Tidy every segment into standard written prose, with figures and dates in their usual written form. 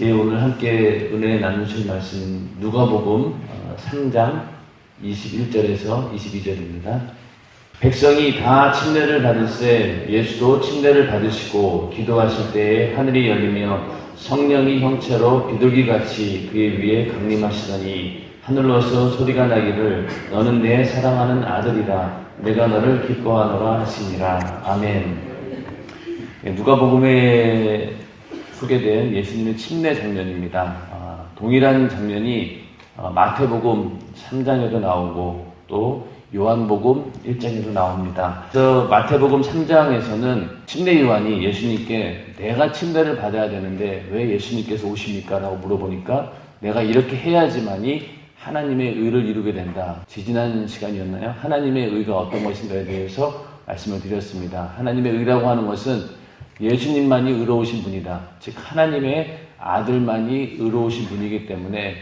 예, 오늘 함께 은혜 나누실 말씀은 누가복음 3장 21절에서 22절입니다. 백성이 다 침례를 받을새 예수도 침례를 받으시고 기도하실 때에 하늘이 열리며 성령이 형체로 비둘기같이 그의 위에 강림하시더니 하늘로서 소리가 나기를 너는 내 사랑하는 아들이라 내가 너를 기뻐하노라 하시니라. 아멘. 예, 누가복음에 소개된 예수님의 침례 장면입니다. 동일한 장면이 마태복음 3장에도 나오고 또 요한복음 1장에도 나옵니다. 그래서 마태복음 3장에서는 침례 요한이 예수님께 내가 침례를 받아야 되는데 왜 예수님께서 오십니까? 라고 물어보니까 내가 이렇게 해야지만이 하나님의 의를 이루게 된다. 지지난 시간이었나요? 하나님의 의가 어떤 것인가에 대해서 말씀을 드렸습니다. 하나님의 의라고 하는 것은 예수님만이 의로우신 분이다. 즉 하나님의 아들만이 의로우신 분이기 때문에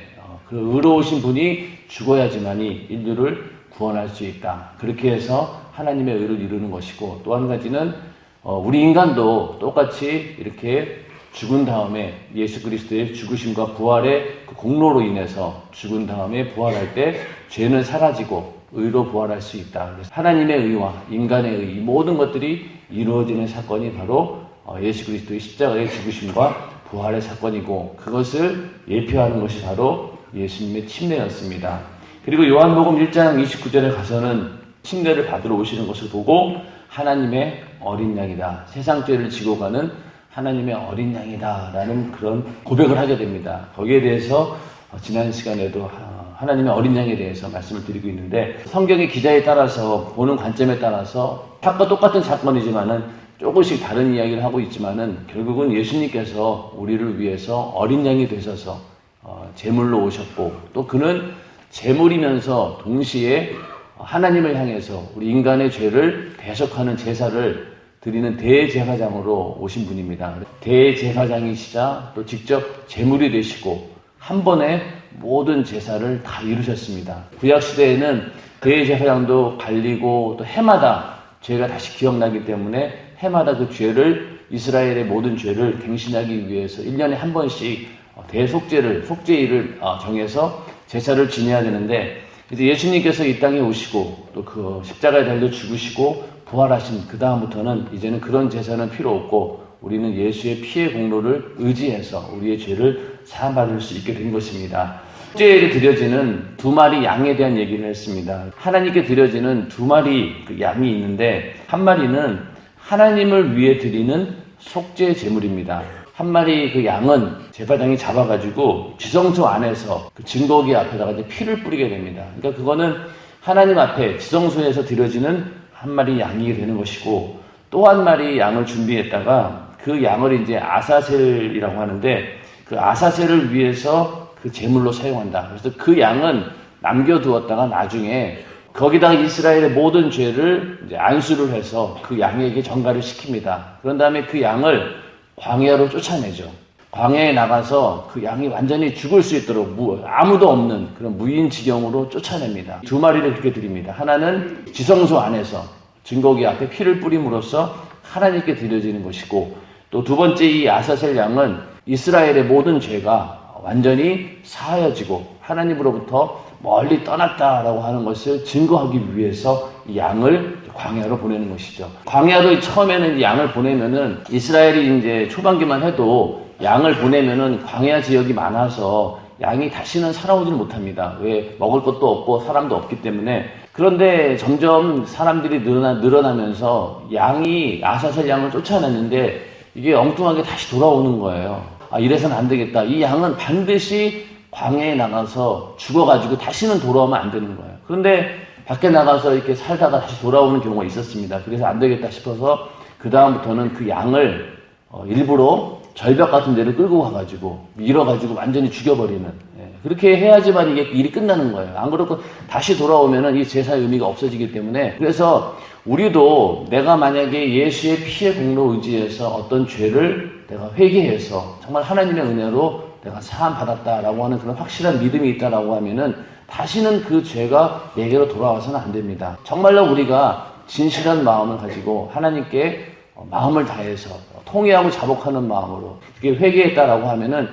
그 의로우신 분이 죽어야지만이 인류를 구원할 수 있다. 그렇게 해서 하나님의 의를 이루는 것이고, 또 한 가지는 우리 인간도 똑같이 이렇게 죽은 다음에 예수 그리스도의 죽으심과 부활의 그 공로로 인해서 죽은 다음에 부활할 때 죄는 사라지고 의로 부활할 수 있다. 그래서 하나님의 의와 인간의 의, 이 모든 것들이 이루어지는 사건이 바로 예수 그리스도의 십자가의 죽으심과 부활의 사건이고, 그것을 예표하는 것이 바로 예수님의 침례였습니다. 그리고 요한복음 1장 29절에 가서는 침례를 받으러 오시는 것을 보고 하나님의 어린 양이다. 세상 죄를 지고 가는 하나님의 어린 양이다 라는 그런 고백을 하게 됩니다. 거기에 대해서 지난 시간에도 하나님의 어린 양에 대해서 말씀을 드리고 있는데, 성경의 기자에 따라서 보는 관점에 따라서 사건 똑같은 사건이지만은 조금씩 다른 이야기를 하고 있지만은 결국은 예수님께서 우리를 위해서 어린 양이 되셔서 제물로 오셨고, 또 그는 제물이면서 동시에 하나님을 향해서 우리 인간의 죄를 대속하는 제사를 드리는 대제사장으로 오신 분입니다. 대제사장이시자 또 직접 제물이 되시고 한 번에 모든 제사를 다 이루셨습니다. 구약시대에는 대제사장도 갈리고 또 해마다 죄가 다시 기억나기 때문에 해마다 그 죄를, 이스라엘의 모든 죄를 갱신하기 위해서 1년에 한 번씩 속죄일을 정해서 제사를 지내야 되는데, 이제 예수님께서 이 땅에 오시고 또 그 십자가에 달려 죽으시고 부활하신 그 다음부터는 이제는 그런 제사는 필요 없고 우리는 예수의 피의 공로를 의지해서 우리의 죄를 사함받을 수 있게 된 것입니다. 속죄일에 드려지는 두 마리 양에 대한 얘기를 했습니다. 하나님께 드려지는 두 마리 그 양이 있는데, 한 마리는 하나님을 위해 드리는 속죄 제물입니다. 한 마리 그 양은 제사장이 잡아가지고 지성소 안에서 그 증거기 앞에다가 이제 피를 뿌리게 됩니다. 그러니까 그거는 하나님 앞에 지성소에서 드려지는 한 마리 양이 되는 것이고, 또 한 마리 양을 준비했다가 그 양을 이제 아사셀이라고 하는데, 그 아사셀을 위해서 그 제물로 사용한다. 그래서 그 양은 남겨두었다가 나중에 거기다가 이스라엘의 모든 죄를 이제 안수를 해서 그 양에게 전가를 시킵니다. 그런 다음에 그 양을 광야로 쫓아내죠. 광야에 나가서 그 양이 완전히 죽을 수 있도록 아무도 없는 그런 무인지경으로 쫓아냅니다. 두 마리를 그렇게 드립니다. 하나는 지성소 안에서 증거기 앞에 피를 뿌림으로써 하나님께 드려지는 것이고, 또 두 번째 이 아사셀 양은 이스라엘의 모든 죄가 완전히 사하여지고 하나님으로부터 멀리 떠났다라고 하는 것을 증거하기 위해서 이 양을 광야로 보내는 것이죠. 광야로 처음에는 이 양을 보내면은 이스라엘이 이제 초반기만 해도 양을 보내면은 광야 지역이 많아서 양이 다시는 살아오지는 못합니다. 왜? 먹을 것도 없고 사람도 없기 때문에. 그런데 점점 사람들이 늘어나면서 양이 아사셀 양을 쫓아냈는데 이게 엉뚱하게 다시 돌아오는 거예요. 이래서는 안 되겠다. 이 양은 반드시 광야에 나가서 죽어가지고 다시는 돌아오면 안 되는 거예요. 그런데 밖에 나가서 이렇게 살다가 다시 돌아오는 경우가 있었습니다. 그래서 안 되겠다 싶어서 그 다음부터는 그 양을 일부러 절벽 같은 데를 끌고 가가지고 밀어가지고 완전히 죽여버리는, 그렇게 해야지만 이게 일이 끝나는 거예요. 안 그렇고 다시 돌아오면은 이 제사의 의미가 없어지기 때문에. 그래서 우리도 내가 만약에 예수의 피의 공로 의지해서 어떤 죄를 내가 회개해서 정말 하나님의 은혜로 내가 사함 받았다라고 하는 그런 확실한 믿음이 있다라고 하면은 다시는 그 죄가 내게로 돌아와서는 안 됩니다. 정말로 우리가 진실한 마음을 가지고 하나님께 마음을 다해서 통회하고 자복하는 마음으로 그게 회개했다라고 하면은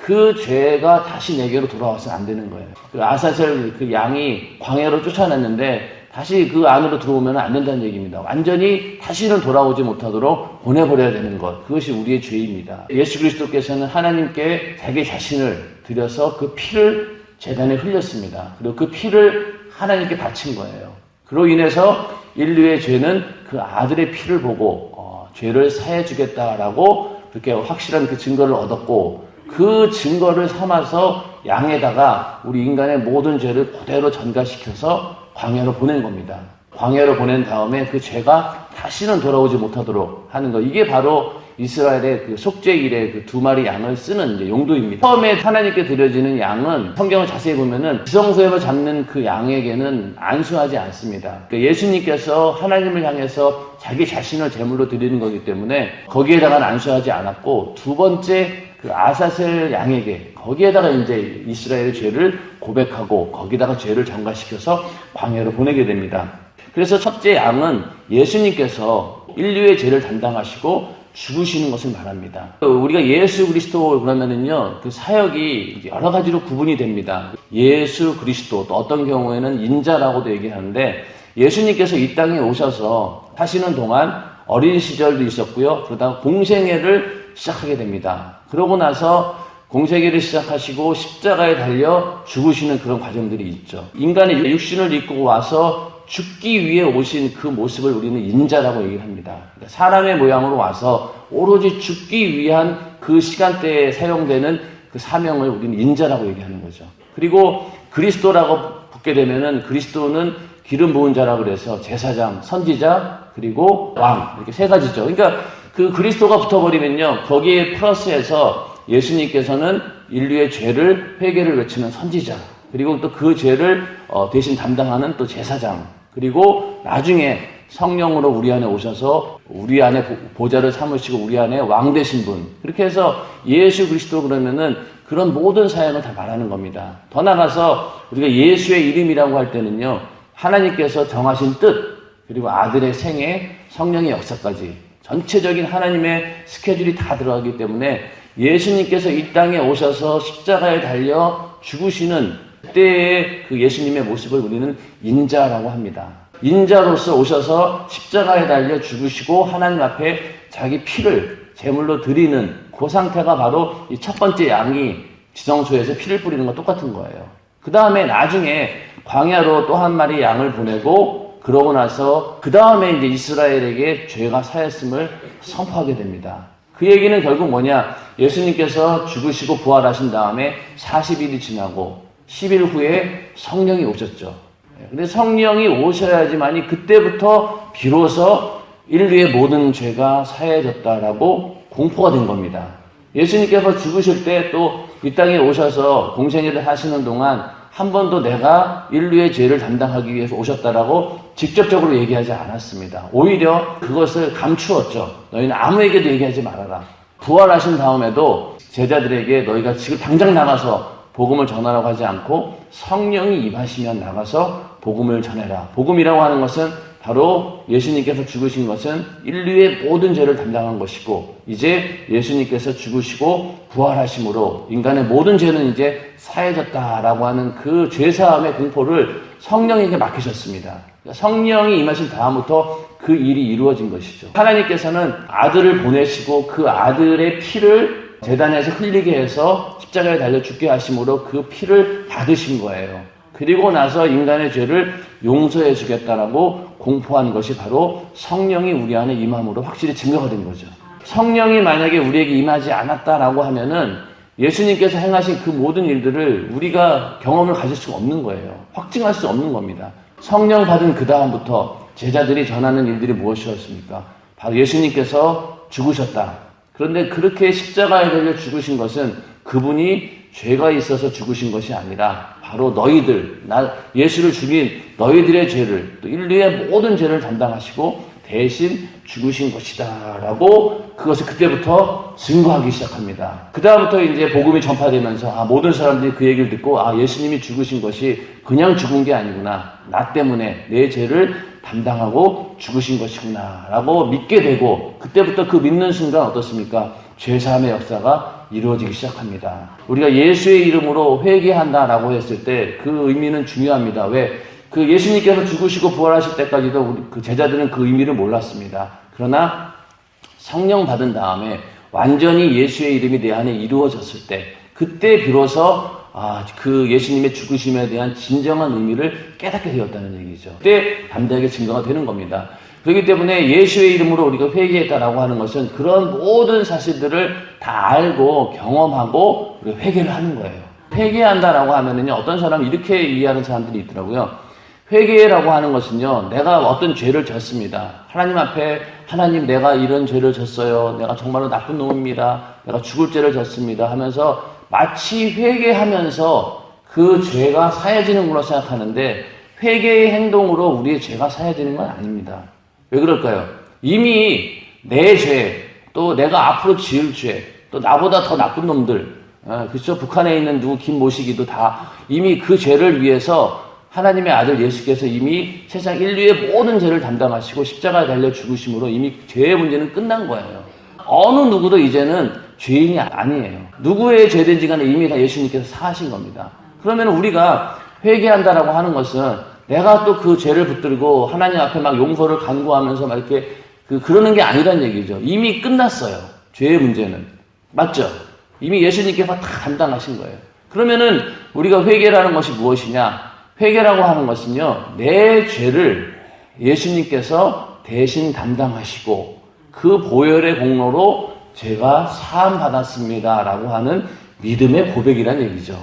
그 죄가 다시 내게로 돌아와서 안 되는 거예요. 그 아사셀 그 양이 광야로 쫓아냈는데 다시 그 안으로 들어오면 안 된다는 얘기입니다. 완전히 다시는 돌아오지 못하도록 보내버려야 되는 것. 그것이 우리의 죄입니다. 예수 그리스도께서는 하나님께 자기 자신을 드려서 그 피를 제단에 흘렸습니다. 그리고 그 피를 하나님께 바친 거예요. 그로 인해서 인류의 죄는 그 아들의 피를 보고 죄를 사해 주겠다라고 그렇게 확실한 그 증거를 얻었고, 그 증거를 삼아서 양에다가 우리 인간의 모든 죄를 그대로 전가시켜서 광야로 보낸 겁니다. 광야로 보낸 다음에 그 죄가 다시는 돌아오지 못하도록 하는 것. 이게 바로 이스라엘의 그 속죄일의 그 2마리 양을 쓰는 이제 용도입니다. 처음에 하나님께 드려지는 양은 성경을 자세히 보면은 지성소에서 잡는 그 양에게는 안수하지 않습니다. 그러니까 예수님께서 하나님을 향해서 자기 자신을 제물로 드리는 거기 때문에 거기에다가는 안수하지 않았고, 두 번째 그 아사셀 양에게 거기에다가 이제 이스라엘의 죄를 고백하고 거기다가 죄를 전가시켜서 광야로 보내게 됩니다. 그래서 첫째 양은 예수님께서 인류의 죄를 담당하시고 죽으시는 것을 말합니다. 우리가 예수 그리스도 그러면은요, 그 사역이 여러 가지로 구분이 됩니다. 예수 그리스도, 또 어떤 경우에는 인자라고도 얘기하는데, 예수님께서 이 땅에 오셔서 사시는 동안 어린 시절도 있었고요. 그러다가 공생애를 시작하게 됩니다. 그러고 나서 공생애를 시작하시고 십자가에 달려 죽으시는 그런 과정들이 있죠. 인간의 육신을 입고 와서 죽기 위해 오신 그 모습을 우리는 인자라고 얘기를 합니다. 그러니까 사람의 모양으로 와서 오로지 죽기 위한 그 시간대에 사용되는 그 사명을 우리는 인자라고 얘기하는 거죠. 그리고 그리스도라고 붙게 되면은, 그리스도는 기름 부은 자라고 그래서 제사장, 선지자, 그리고 왕, 이렇게 세 가지죠. 그러니까 그 그리스도가 붙어버리면요, 거기에 플러스해서 예수님께서는 인류의 죄를, 회개를 외치는 선지자, 그리고 또 그 죄를 대신 담당하는 또 제사장, 그리고 나중에 성령으로 우리 안에 오셔서 우리 안에 보좌를 삼으시고 우리 안에 왕 되신 분. 그렇게 해서 예수 그리스도 그러면은 그런 모든 사역을 다 말하는 겁니다. 더 나가서 우리가 예수의 이름이라고 할 때는요, 하나님께서 정하신 뜻, 그리고 아들의 생애, 성령의 역사까지 전체적인 하나님의 스케줄이 다 들어가기 때문에 예수님께서 이 땅에 오셔서 십자가에 달려 죽으시는 그때의 그 예수님의 모습을 우리는 인자라고 합니다. 인자로서 오셔서 십자가에 달려 죽으시고 하나님 앞에 자기 피를 제물로 드리는 그 상태가 바로 이 첫 번째 양이 지성소에서 피를 뿌리는 것 똑같은 거예요. 그 다음에 나중에 광야로 또 한 마리 양을 보내고, 그러고 나서 그 다음에 이제 이스라엘에게 죄가 사했음을 선포하게 됩니다. 그 얘기는 결국 뭐냐? 예수님께서 죽으시고 부활하신 다음에 40일이 지나고 10일 후에 성령이 오셨죠. 근데 성령이 오셔야지만이 그때부터 비로소 인류의 모든 죄가 사해졌다라고 공포가 된 겁니다. 예수님께서 죽으실 때 또 이 땅에 오셔서 공생애를 하시는 동안 한 번도 내가 인류의 죄를 담당하기 위해서 오셨다라고 직접적으로 얘기하지 않았습니다. 오히려 그것을 감추었죠. 너희는 아무에게도 얘기하지 말아라. 부활하신 다음에도 제자들에게 너희가 지금 당장 나가서 복음을 전하라고 하지 않고 성령이 임하시면 나가서 복음을 전해라. 복음이라고 하는 것은 바로 예수님께서 죽으신 것은 인류의 모든 죄를 담당한 것이고, 이제 예수님께서 죽으시고 부활하심으로 인간의 모든 죄는 이제 사해졌다라고 하는 그 죄사함의 공포를 성령에게 맡기셨습니다. 성령이 임하신 다음부터 그 일이 이루어진 것이죠. 하나님께서는 아들을 보내시고 그 아들의 피를 제단에서 흘리게 해서 십자가에 달려 죽게 하심으로 그 피를 받으신 거예요. 그리고 나서 인간의 죄를 용서해 주겠다라고 공포한 것이 바로 성령이 우리 안에 임함으로 확실히 증거가 된 거죠. 성령이 만약에 우리에게 임하지 않았다라고 하면은 예수님께서 행하신 그 모든 일들을 우리가 경험을 가질 수가 없는 거예요. 확증할 수 없는 겁니다. 성령 받은 그 다음부터 제자들이 전하는 일들이 무엇이었습니까? 바로 예수님께서 죽으셨다. 그런데 그렇게 십자가에 달려 죽으신 것은 그분이 죄가 있어서 죽으신 것이 아니라 바로 너희들, 예수를 죽인 너희들의 죄를, 또 인류의 모든 죄를 담당하시고 대신 죽으신 것이다 라고 그것을 그때부터 증거하기 시작합니다. 그 다음부터 이제 복음이 전파되면서 모든 사람들이 그 얘기를 듣고 예수님이 죽으신 것이 그냥 죽은 게 아니구나, 나 때문에 내 죄를 담당하고 죽으신 것이구나 라고 믿게 되고, 그때부터 그 믿는 순간 어떻습니까? 죄사함의 역사가 이루어지기 시작합니다. 우리가 예수의 이름으로 회개한다라고 했을 때 그 의미는 중요합니다. 왜? 그 예수님께서 죽으시고 부활하실 때까지도 우리 그 제자들은 그 의미를 몰랐습니다. 그러나 성령 받은 다음에 완전히 예수의 이름이 내 안에 이루어졌을 때, 그때 비로소 그 예수님의 죽으심에 대한 진정한 의미를 깨닫게 되었다는 얘기죠. 그때 담대하게 증거가 되는 겁니다. 그렇기 때문에 예수의 이름으로 우리가 회개했다라고 하는 것은 그런 모든 사실들을 다 알고 경험하고 우리가 회개를 하는 거예요. 회개한다라고 하면은요, 어떤 사람은 이렇게 이해하는 사람들이 있더라고요. 회개라고 하는 것은요, 내가 어떤 죄를 졌습니다. 하나님 앞에, 하나님 내가 이런 죄를 졌어요. 내가 정말로 나쁜 놈입니다. 내가 죽을 죄를 졌습니다. 하면서 마치 회개하면서 그 죄가 사해지는 걸로 생각하는데, 회개의 행동으로 우리의 죄가 사해지는 건 아닙니다. 왜 그럴까요? 이미 내 죄, 또 내가 앞으로 지을 죄, 또 나보다 더 나쁜 놈들, 그렇죠? 북한에 있는 누구 김모시기도 다 이미 그 죄를 위해서 하나님의 아들 예수께서 이미 세상 인류의 모든 죄를 담당하시고 십자가에 달려 죽으심으로 이미 죄의 문제는 끝난 거예요. 어느 누구도 이제는 죄인이 아니에요. 누구의 죄든지 간에 이미 다 예수님께서 사하신 겁니다. 그러면 우리가 회개한다라고 하는 것은 내가 또 그 죄를 붙들고 하나님 앞에 막 용서를 간구하면서 막 이렇게 그러는 게 아니란 얘기죠. 이미 끝났어요. 죄의 문제는. 맞죠? 이미 예수님께서 다 담당하신 거예요. 그러면은 우리가 회개라는 것이 무엇이냐? 회개라고 하는 것은요, 내 죄를 예수님께서 대신 담당하시고 그 보혈의 공로로 제가 사함 받았습니다라고 하는 믿음의 고백이란 얘기죠.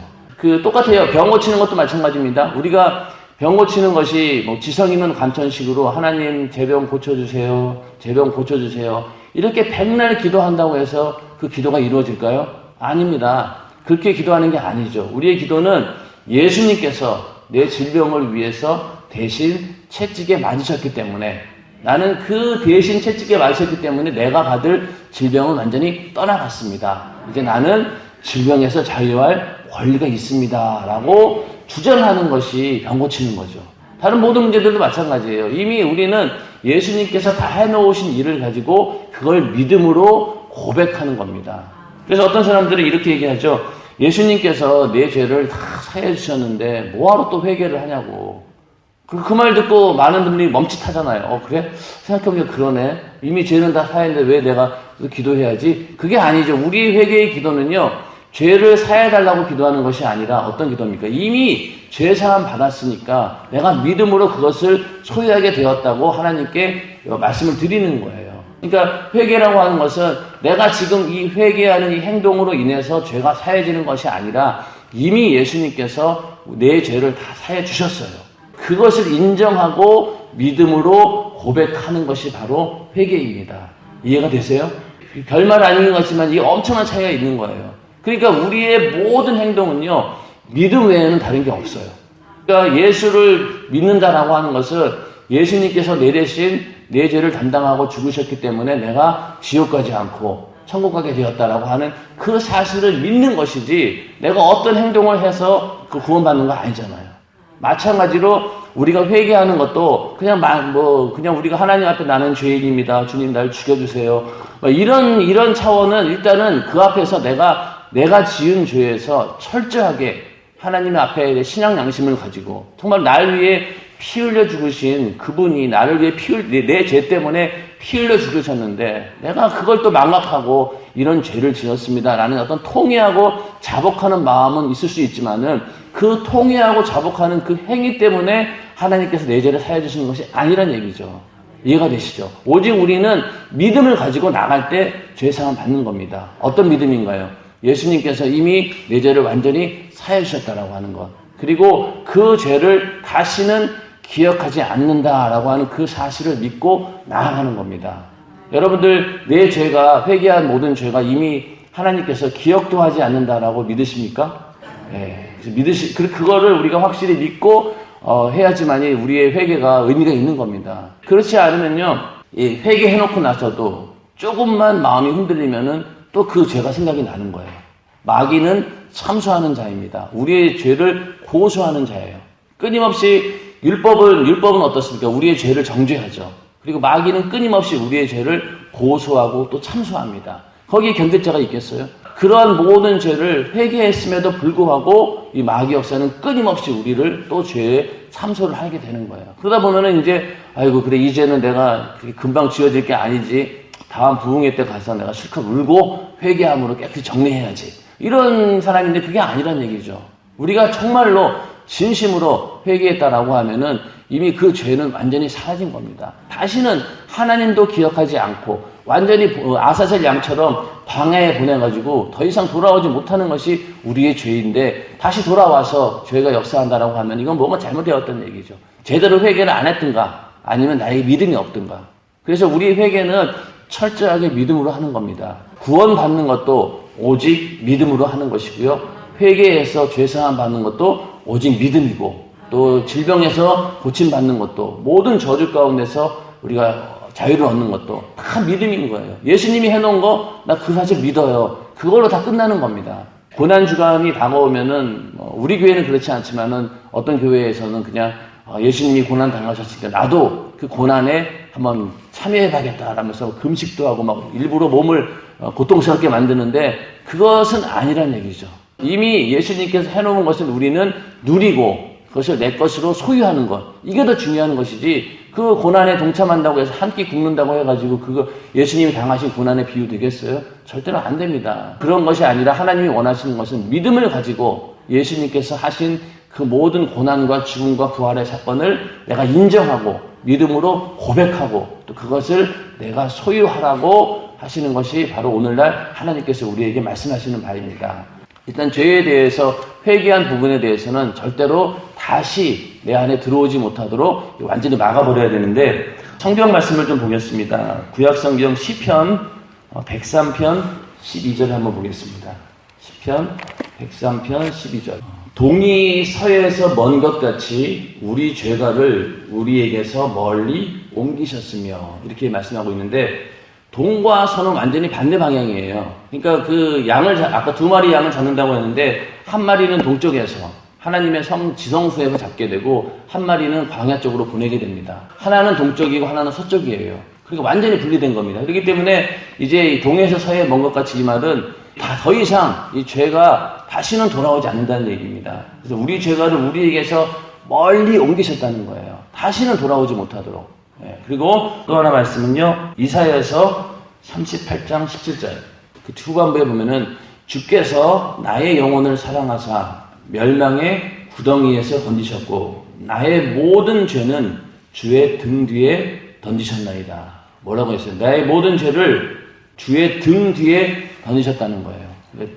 똑같아요. 병 고치는 것도 마찬가지입니다. 우리가 병 고치는 것이 뭐 지성 있는 간천식으로 하나님 제 병 고쳐주세요. 제 병 고쳐주세요. 이렇게 백날 기도한다고 해서 그 기도가 이루어질까요? 아닙니다. 그렇게 기도하는 게 아니죠. 우리의 기도는 예수님께서 내 질병을 위해서 대신 채찍에 맞으셨기 때문에, 나는 그 대신 채찍에 맞으셨기 때문에 내가 받을 질병은 완전히 떠나갔습니다. 이제 나는 질병에서 자유할 권리가 있습니다. 라고 주장하는 것이 병 고치는 거죠. 다른 모든 문제들도 마찬가지예요. 이미 우리는 예수님께서 다 해놓으신 일을 가지고 그걸 믿음으로 고백하는 겁니다. 그래서 어떤 사람들은 이렇게 얘기하죠. 예수님께서 내 죄를 다 사해 주셨는데 뭐하러 또 회개를 하냐고. 그 말 듣고 많은 분들이 멈칫하잖아요. 그래? 생각해보니까 그러네. 이미 죄는 다 사했는데 왜 내가 기도해야지? 그게 아니죠. 우리 회개의 기도는요, 죄를 사해달라고 기도하는 것이 아니라 어떤 기도입니까? 이미 죄사함 받았으니까 내가 믿음으로 그것을 소유하게 되었다고 하나님께 말씀을 드리는 거예요. 그러니까 회개라고 하는 것은 내가 지금 이 회개하는 이 행동으로 인해서 죄가 사해지는 것이 아니라 이미 예수님께서 내 죄를 다 사해 주셨어요. 그것을 인정하고 믿음으로 고백하는 것이 바로 회개입니다. 이해가 되세요? 별말 아닌 것 같지만 이 엄청난 차이가 있는 거예요. 그러니까 우리의 모든 행동은요, 믿음 외에는 다른 게 없어요. 그러니까 예수를 믿는다라고 하는 것은 예수님께서 내 대신 내 죄를 담당하고 죽으셨기 때문에 내가 지옥 가지 않고 천국 가게 되었다라고 하는 그 사실을 믿는 것이지, 내가 어떤 행동을 해서 그 구원받는 거 아니잖아요. 마찬가지로 우리가 회개하는 것도 그냥 우리가 하나님 앞에 나는 죄인입니다. 주님 날 죽여주세요. 이런 차원은 일단은 그 앞에서 내가 지은 죄에서 철저하게 하나님 앞에 신앙 양심을 가지고 정말 날 위해 피 흘려 죽으신 그분이 나를 위해 내 죄 때문에 피 흘려 죽으셨는데 내가 그걸 또 망각하고 이런 죄를 지었습니다라는 어떤 통회하고 자복하는 마음은 있을 수 있지만은 그 통회하고 자복하는 그 행위 때문에 하나님께서 내 죄를 사해 주시는 것이 아니란 얘기죠. 이해가 되시죠? 오직 우리는 믿음을 가지고 나갈 때 죄사함 받는 겁니다. 어떤 믿음인가요? 예수님께서 이미 내 죄를 완전히 사해 주셨다라고 하는 것. 그리고 그 죄를 다시는 기억하지 않는다라고 하는 그 사실을 믿고 나아가는 겁니다. 여러분들, 내 죄가, 회개한 모든 죄가 이미 하나님께서 기억도 하지 않는다라고 믿으십니까? 네. 그거를 우리가 확실히 믿고 해야지만이 우리의 회개가 의미가 있는 겁니다. 그렇지 않으면요, 회개해놓고 나서도 조금만 마음이 흔들리면은 또 그 죄가 생각이 나는 거예요. 마귀는 참소하는 자입니다. 우리의 죄를 고소하는 자예요. 끊임없이 율법은 어떻습니까? 우리의 죄를 정죄하죠. 그리고 마귀는 끊임없이 우리의 죄를 고소하고 또 참소합니다. 거기에 견딜 자가 있겠어요? 그러한 모든 죄를 회개했음에도 불구하고 이 마귀 역사는 끊임없이 우리를 또 죄에 참소를 하게 되는 거예요. 그러다 보면은 이제 아이고 그래 이제는 내가 금방 지워질 게 아니지. 다음 부흥회 때 가서 내가 실컷 울고 회개함으로 깨끗이 정리해야지. 이런 사람인데 그게 아니란 얘기죠. 우리가 정말로 진심으로 회개했다라고 하면은 이미 그 죄는 완전히 사라진 겁니다. 다시는 하나님도 기억하지 않고 완전히 아사셀 양처럼 광야에 보내가지고 더 이상 돌아오지 못하는 것이 우리의 죄인데 다시 돌아와서 죄가 역사한다라고 하면 이건 뭐가 잘못되었다는 얘기죠. 제대로 회개를 안 했든가 아니면 나에게 믿음이 없든가. 그래서 우리의 회개는 철저하게 믿음으로 하는 겁니다. 구원받는 것도 오직 믿음으로 하는 것이고요. 회개해서 죄사함 받는 것도 오직 믿음이고 또 질병에서 고침받는 것도 모든 저주 가운데서 우리가 자유를 얻는 것도 다 믿음인 거예요. 예수님이 해놓은 거 나 그 사실 믿어요. 그걸로 다 끝나는 겁니다. 고난주간이 다가오면은 우리 교회는 그렇지 않지만은 어떤 교회에서는 그냥 예수님이 고난 당하셨으니까 나도 그 고난에 한번 참여해봐야겠다라면서 금식도 하고 막 일부러 몸을 고통스럽게 만드는데 그것은 아니란 얘기죠. 이미 예수님께서 해놓은 것을 우리는 누리고 그것을 내 것으로 소유하는 것. 이게 더 중요한 것이지 그 고난에 동참한다고 해서 한 끼 굶는다고 해가지고 그거 예수님이 당하신 고난에 비유되겠어요? 절대로 안 됩니다. 그런 것이 아니라 하나님이 원하시는 것은 믿음을 가지고 예수님께서 하신 그 모든 고난과 죽음과 부활의 사건을 내가 인정하고 믿음으로 고백하고 또 그것을 내가 소유하라고 하시는 것이 바로 오늘날 하나님께서 우리에게 말씀하시는 바입니다. 일단 죄에 대해서 회개한 부분에 대해서는 절대로 다시 내 안에 들어오지 못하도록 완전히 막아버려야 되는데 성경 말씀을 좀 보겠습니다. 구약성경 시편 103편 12절 한번 보겠습니다. 시편 103편 12절 동이 서에서 먼 것 같이 우리 죄가를 우리에게서 멀리 옮기셨으며 이렇게 말씀하고 있는데 동과 서는 완전히 반대 방향이에요. 그러니까 그 양을 아까 두 마리 양을 잡는다고 했는데 한 마리는 동쪽에서 하나님의 지성소에서 잡게 되고 한 마리는 광야 쪽으로 보내게 됩니다. 하나는 동쪽이고 하나는 서쪽이에요. 그러니까 완전히 분리된 겁니다. 그렇기 때문에 이제 동에서 서에 먼 것 같이 이 말은 다 더 이상 이 죄가 다시는 돌아오지 않는다는 얘기입니다. 그래서 우리 죄가를 우리에게서 멀리 옮기셨다는 거예요. 다시는 돌아오지 못하도록. 그리고 또 하나 말씀은요. 이사야서 38장 17절 그 후반부에 보면은 주께서 나의 영혼을 사랑하사 멸망의 구덩이에서 건지셨고 나의 모든 죄는 주의 등 뒤에 던지셨나이다. 뭐라고 했어요? 나의 모든 죄를 주의 등 뒤에 던지셨다는 거예요.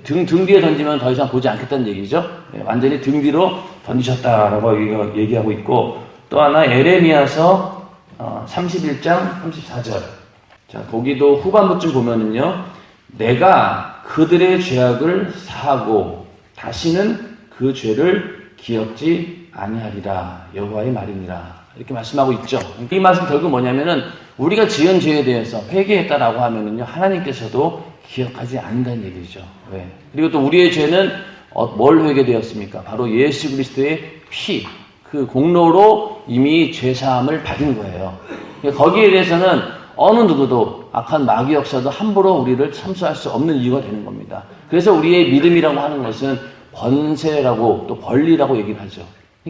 등 뒤에 던지면 더 이상 보지 않겠다는 얘기죠. 완전히 등 뒤로 던지셨다라고 얘기하고 있고 또 하나 에레미야서 31장 34절 자 거기도 후반부쯤 보면은요 내가 그들의 죄악을 사하고 다시는 그 죄를 기억지 아니하리라 여호와의 말이니라 이렇게 말씀하고 있죠. 이 말씀 결국 뭐냐면은 우리가 지은 죄에 대해서 회개했다라고 하면은요 하나님께서도 기억하지 않는다는 얘기죠. 왜? 그리고 또 우리의 죄는 뭘 회개되었습니까? 바로 예수 그리스도의 피 그 공로로 이미 죄사함을 받은 거예요. 거기에 대해서는 어느 누구도 악한 마귀 역사도 함부로 우리를 참수할 수 없는 이유가 되는 겁니다. 그래서 우리의 믿음이라고 하는 것은 권세라고 또 권리라고 얘기를 하죠.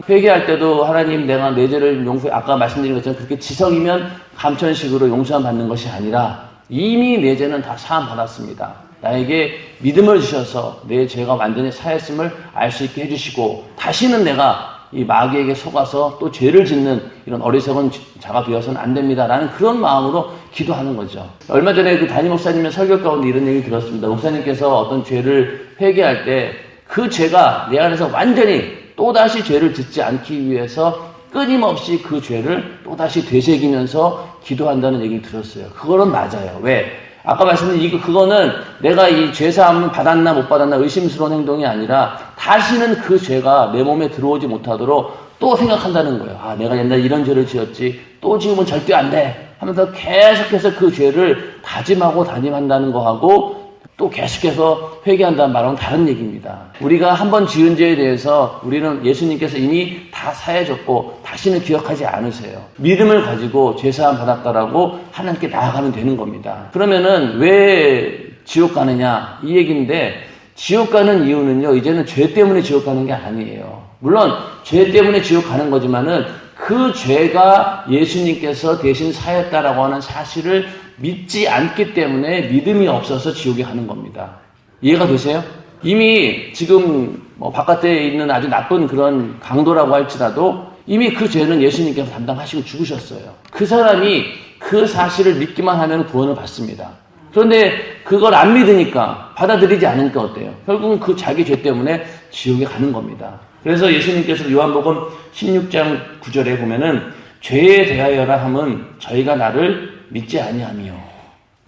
회개할 때도 하나님 내가 내 죄를 용서해 아까 말씀드린 것처럼 그렇게 지성이면 감천식으로 용서함 받는 것이 아니라 이미 내 죄는 다 사함 받았습니다. 나에게 믿음을 주셔서 내 죄가 완전히 사했음을 알 수 있게 해주시고 다시는 내가 이 마귀에게 속아서 또 죄를 짓는 이런 어리석은 자가 되어서는 안 됩니다라는 그런 마음으로 기도하는 거죠. 얼마 전에 그 담임 목사님의 설교 가운데 이런 얘기 들었습니다. 목사님께서 어떤 죄를 회개할 때 그 죄가 내 안에서 완전히 또다시 죄를 짓지 않기 위해서 끊임없이 그 죄를 또다시 되새기면서 기도한다는 얘기를 들었어요. 그거는 맞아요. 왜? 아까 말씀드린 그거는 내가 이 죄사함을 받았나 못 받았나 의심스러운 행동이 아니라 다시는 그 죄가 내 몸에 들어오지 못하도록 또 생각한다는 거예요. 아, 내가 옛날에 이런 죄를 지었지. 또 지금은 절대 안 돼. 하면서 계속해서 그 죄를 다짐하고 단임한다는 거하고 또 계속해서 회개한다는 말하고는 다른 얘기입니다. 우리가 한번 지은 죄에 대해서 우리는 예수님께서 이미 다 사해줬고 다시는 기억하지 않으세요. 믿음을 가지고 죄사함 받았다라고 하나님께 나아가면 되는 겁니다. 그러면은 왜 지옥 가느냐 이 얘기인데, 지옥 가는 이유는요, 이제는 죄 때문에 지옥 가는 게 아니에요. 물론 죄 때문에 지옥 가는 거지만은 그 죄가 예수님께서 대신 사였다라고 하는 사실을 믿지 않기 때문에 믿음이 없어서 지옥에 가는 겁니다. 이해가 되세요? 이미 지금 바깥에 있는 아주 나쁜 그런 강도라고 할지라도 이미 그 죄는 예수님께서 담당하시고 죽으셨어요. 그 사람이 그 사실을 믿기만 하면 구원을 받습니다. 그런데 그걸 안 믿으니까, 받아들이지 않으니까 어때요? 결국은 그 자기 죄 때문에 지옥에 가는 겁니다. 그래서 예수님께서 요한복음 16장 9절에 보면은 죄에 대하여라 함은 저희가 나를 믿지 아니하며,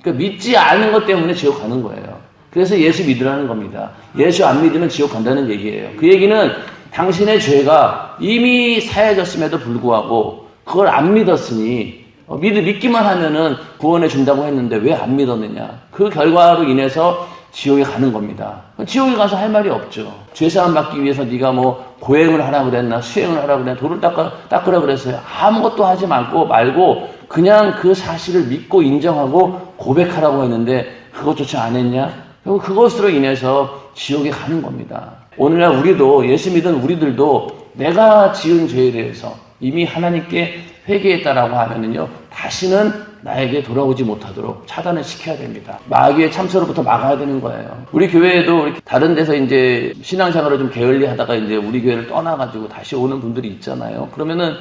그러니까 믿지 않은 것 때문에 지옥 가는 거예요. 그래서 예수 믿으라는 겁니다. 예수 안 믿으면 지옥 간다는 얘기예요. 그 얘기는 당신의 죄가 이미 사해졌음에도 불구하고 그걸 안 믿었으니, 믿기만 하면은 구원해 준다고 했는데 왜 안 믿었느냐. 그 결과로 인해서 지옥에 가는 겁니다. 지옥에 가서 할 말이 없죠. 죄사함 받기 위해서 네가 뭐 고행을 하라고 그랬나, 수행을 하라고 그랬나, 돌을 닦으라 그랬어요. 아무것도 하지 말고 그냥 그 사실을 믿고 인정하고 고백하라고 했는데 그것조차 안 했냐? 결국 그것으로 인해서 지옥에 가는 겁니다. 오늘날 우리도, 예수 믿은 우리들도 내가 지은 죄에 대해서 이미 하나님께 회개했다라고 하면은요, 다시는 나에게 돌아오지 못하도록 차단을 시켜야 됩니다. 마귀의 참소로부터 막아야 되는 거예요. 우리 교회에도 다른 데서 이제 신앙생활을 좀 게을리 하다가 이제 우리 교회를 떠나가지고 다시 오는 분들이 있잖아요. 그러면은,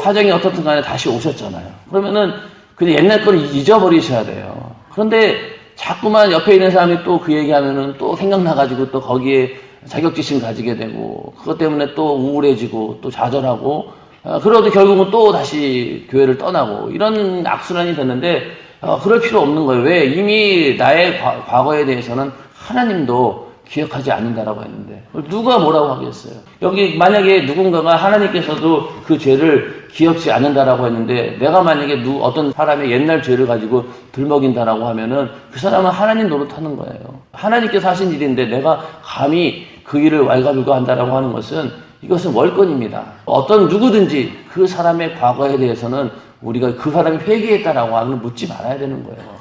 사정이 어떻든 간에 다시 오셨잖아요. 그러면은 그냥 옛날 걸 잊어버리셔야 돼요. 그런데 자꾸만 옆에 있는 사람이 또 그 얘기하면은 또 생각나가지고 또 거기에 자격지심 가지게 되고, 그것 때문에 또 우울해지고 또 좌절하고, 그러도 결국은 또 다시 교회를 떠나고, 이런 악순환이 됐는데, 그럴 필요 없는 거예요. 왜? 이미 나의 과거에 대해서는 하나님도 기억하지 않는다라고 했는데, 누가 뭐라고 하겠어요? 여기 만약에 누군가가 하나님께서도 그 죄를 기억지 않는다라고 했는데, 내가 만약에 어떤 사람의 옛날 죄를 가지고 들먹인다라고 하면은 그 사람은 하나님 노릇하는 거예요. 하나님께서 하신 일인데 내가 감히 그 일을 왈가불가한다라고 하는 것은, 이것은 월권입니다. 어떤 누구든지 그 사람의 과거에 대해서는 우리가 그 사람이 회개했다라고 하면 묻지 말아야 되는 거예요.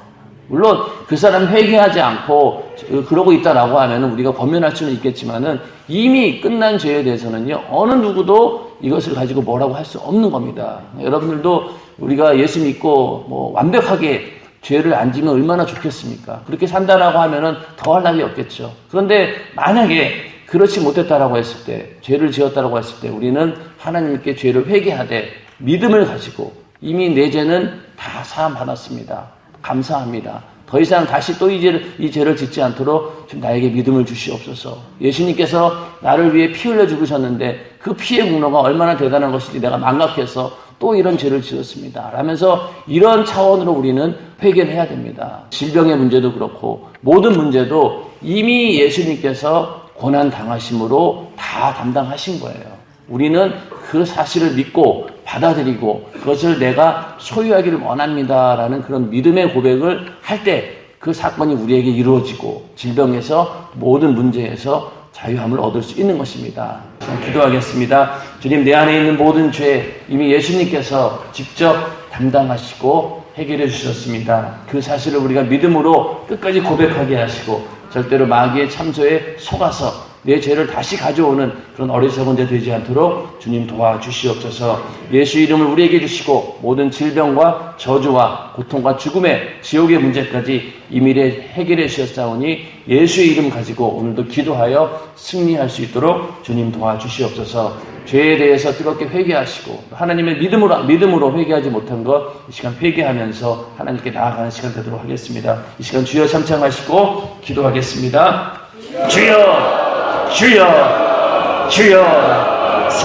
물론 그 사람이 회개하지 않고 그러고 있다라고 하면 우리가 권면할 수는 있겠지만은, 이미 끝난 죄에 대해서는요, 어느 누구도 이것을 가지고 뭐라고 할 수 없는 겁니다. 여러분들도 우리가 예수 믿고 완벽하게 죄를 안 지면 얼마나 좋겠습니까? 그렇게 산다라고 하면은 더할 나위 없겠죠. 그런데 만약에 그렇지 못했다라고 했을 때, 죄를 지었다라고 했을 때, 우리는 하나님께 죄를 회개하되 믿음을 가지고, 이미 내 죄는 다 사함 받았습니다. 감사합니다. 더 이상 다시 또 이 죄를 짓지 않도록 좀 나에게 믿음을 주시옵소서. 예수님께서 나를 위해 피 흘려 죽으셨는데 그 피의 공로가 얼마나 대단한 것인지 내가 망각해서 또 이런 죄를 지었습니다. 라면서 이런 차원으로 우리는 회개를 해야 됩니다. 질병의 문제도 그렇고 모든 문제도 이미 예수님께서 고난 당하심으로 다 담당하신 거예요. 우리는 그 사실을 믿고 받아들이고 그것을 내가 소유하기를 원합니다라는 그런 믿음의 고백을 할 때 그 사건이 우리에게 이루어지고 질병에서 모든 문제에서 자유함을 얻을 수 있는 것입니다. 기도하겠습니다. 주님, 내 안에 있는 모든 죄 이미 예수님께서 직접 담당하시고 해결해 주셨습니다. 그 사실을 우리가 믿음으로 끝까지 고백하게 하시고 절대로 마귀의 참소에 속아서 내 죄를 다시 가져오는 그런 어리석은 자 되지 않도록 주님 도와주시옵소서. 예수 이름을 우리에게 주시고 모든 질병과 저주와 고통과 죽음의 지옥의 문제까지 이미래 해결해 주셨사오니 예수의 이름 가지고 오늘도 기도하여 승리할 수 있도록 주님 도와주시옵소서. 죄에 대해서 뜨겁게 회개하시고 하나님의 믿음으로 회개하지 못한 것 이 시간 회개하면서 하나님께 나아가는 시간 되도록 하겠습니다. 이 시간 주여 참창하시고 기도하겠습니다. 주여, 주여, 주여.